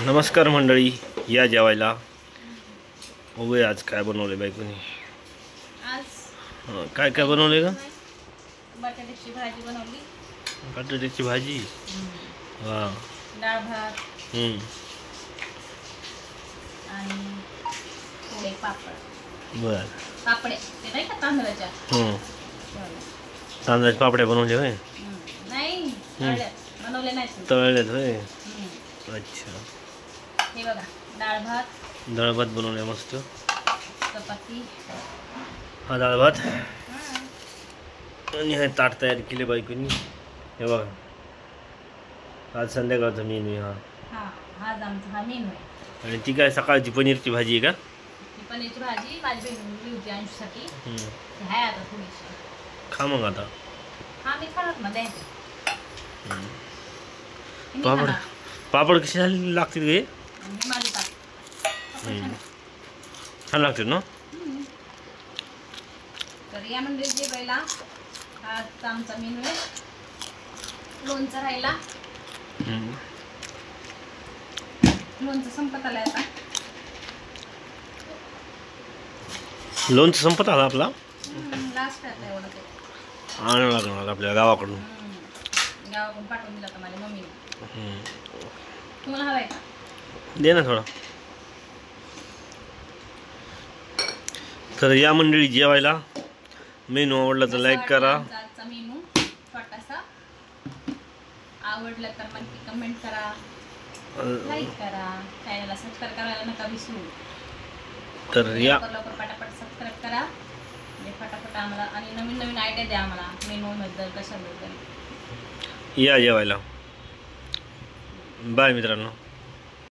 नमस्कार मंडळी, या जेवायला. बघूया आज काय बनवले बायकोनी. आज काय काय बनवले का? बटाट्याची भाजी बनवली. बटाट्याची भाजी. वा. डाळ भात आणि थोडे पापड. बर. पापडे ते नाही का तांदळाच्या. तांदळाच्या पापड्या बनवले होय? नाही बनवले नाही. तळल्यात होय? अच्छा. हे बघा डाळ भात. डाळ भात बनवले मस्त. चपाती. हा डाळ भात आणि हे ताट तयार केले बायकोनी. हे बघा आज संध्याकाळचा मेनू आहे हा. आज आमचा हा मेनू आहे. आणि ती काय सकाळची पनीरची भाजी आहे का? ती पनीरची भाजी माझी बहिणी होती अंशूसाठी. आहे आता थोडीशी. खा मग आता. हा मी खाणार ना द्या. पापड पापड कसे झाले लागतील गे? माझी पापड छान लागतील ना? तर या मंडळी जेवायला आजचा आमचा मेनू आहे. लोणचं राहिला. लोणचं संपत आलंय आता. लोणचं संपत आला आपला. लास्ट आता एवढं ते आणावं लागणार आपल्या गावाकडून. गावाकडून पाठवून दिला तर माझ्या मम्मीने. तुम्हाला हवाय का? दे ना थोडा. तर या मंडळी जेवायला. मेनू आवडला तर लाईक करा. आजचा मेनू छोटासा. आवडलं तर नक्की कमेंट करा, लाईक करा, चॅनलला सबस्क्राईब करायला नका विसरू. तर या लवकर पटापट सबस्क्राईब करा म्हणजे फटाफट आम्हाला आणि नवीन नवीन आयडिया द्या आम्हाला मेनूबद्दल कशाबद्दल. या जेवायला. बाय मित्रांनो.